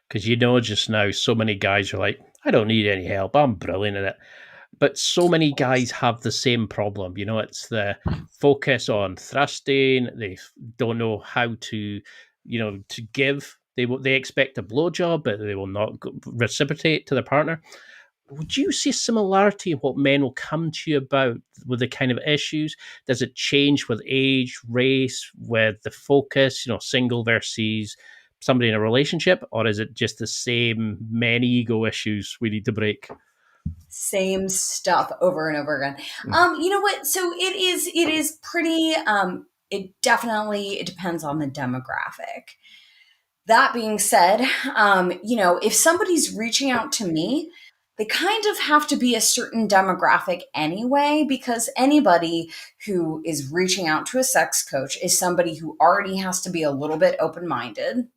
Because just now, so many guys are like, I don't need any help. I'm brilliant at it. But so many guys have the same problem. It's the focus on thrusting. They don't know how to, to give. They expect a blowjob, but they will not reciprocate to their partner. Would you see a similarity in what men will come to you about with the kind of issues? Does it change with age, race, with the focus, single versus somebody in a relationship, or is it just the same men ego issues we need to break? Same stuff over and over again. Mm. You know what? So it is pretty, it depends on the demographic. That being said, if somebody's reaching out to me, they kind of have to be a certain demographic anyway, because anybody who is reaching out to a sex coach is somebody who already has to be a little bit open minded.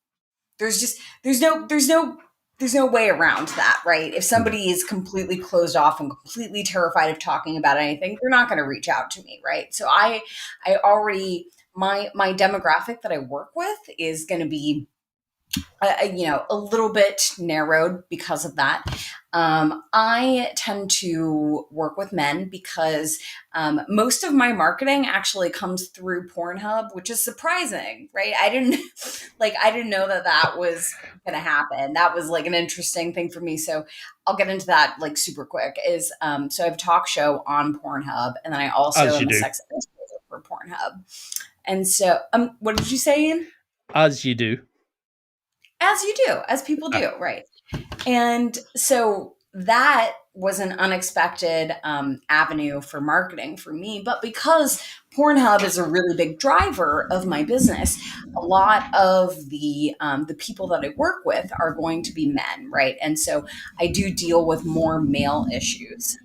There's no way around that, right? If Mm. somebody is completely closed off and completely terrified of talking about anything, they're not going to reach out to me, right? So I already, my demographic that I work with is going to be a little bit narrowed because of that. I tend to work with men because most of my marketing actually comes through PornHub, which is surprising, right? I didn't know that was going to happen. That was like an interesting thing for me. So I'll get into that like super quick. So I have a talk show on PornHub, and then I also As you am a do. sex educator for PornHub. And so, what did you say, Ian? As you do. As you do, as people Uh, do, right? And so that was an unexpected avenue for marketing for me. But because Pornhub is a really big driver of my business, a lot of the people that I work with are going to be men, right? And so I do deal with more male issues.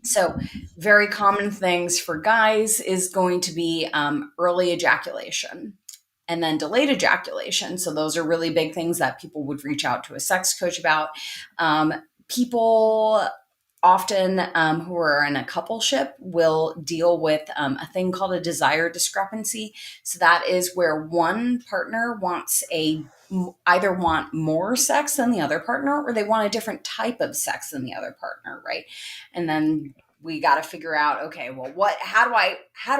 So very common things for guys is going to be early ejaculation and then delayed ejaculation. So those are really big things that people would reach out to a sex coach about. People often who are in a coupleship will deal with a thing called a desire discrepancy. So that is where one partner wants either want more sex than the other partner, or they want a different type of sex than the other partner, right? And then we got to figure out, okay, well, how do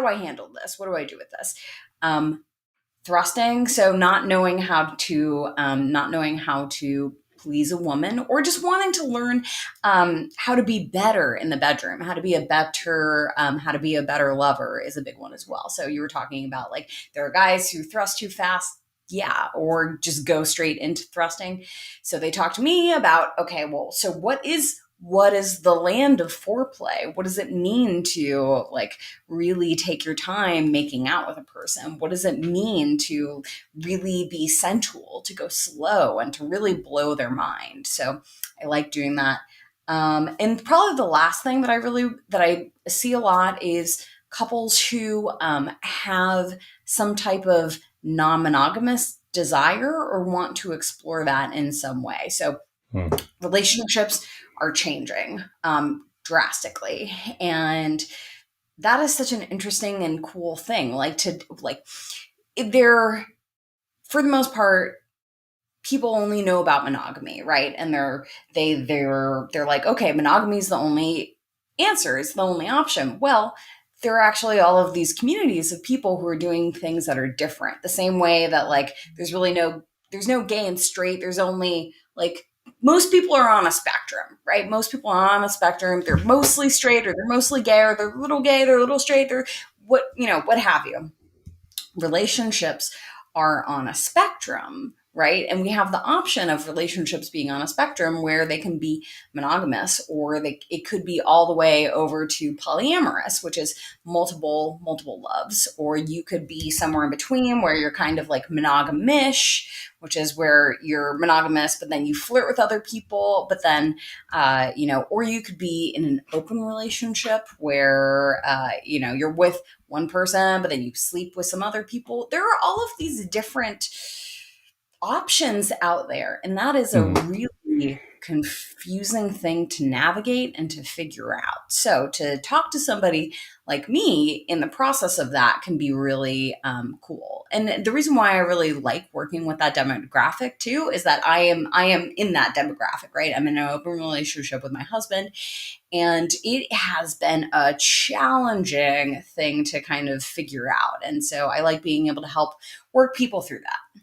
I handle this? What do I do with this? Thrusting, so not knowing how to please a woman, or just wanting to learn how to be better in the bedroom, how to be a better lover is a big one as well. So you were talking about, like, there are guys who thrust too fast, yeah, or just go straight into thrusting. So they talk to me about, okay, well, so what is the land of foreplay? What does it mean to, like, really take your time making out with a person? What does it mean to really be sensual, to go slow, and to really blow their mind? So I like doing that. And probably the last thing that I see a lot is couples who have some type of non-monogamous desire or want to explore that in some way. So mm. relationships are changing drastically, and that is such an interesting and cool thing. They're, for the most part, people only know about monogamy, right? And they're like, okay, monogamy is the only answer, it's the only option. Well, there are actually all of these communities of people who are doing things that are different. The same way that, like, there's no gay and straight. There's only, like, most people are on a spectrum, right? Most people are on a spectrum. They're mostly straight, or they're mostly gay, or they're a little gay, they're a little straight, they're what have you. Relationships are on a spectrum, right? And we have the option of relationships being on a spectrum where they can be monogamous, or it could be all the way over to polyamorous, which is multiple loves, or you could be somewhere in between where you're kind of like monogamish, which is where you're monogamous but then you flirt with other people, but then or you could be in an open relationship where you're with one person, but then you sleep with some other people. There are all of these different options out there. And that is a Mm. really confusing thing to navigate and to figure out. So to talk to somebody like me in the process of that can be really cool. And the reason why I really like working with that demographic too is that I am in that demographic, right? I'm in an open relationship with my husband, and it has been a challenging thing to kind of figure out. And so I like being able to help work people through that.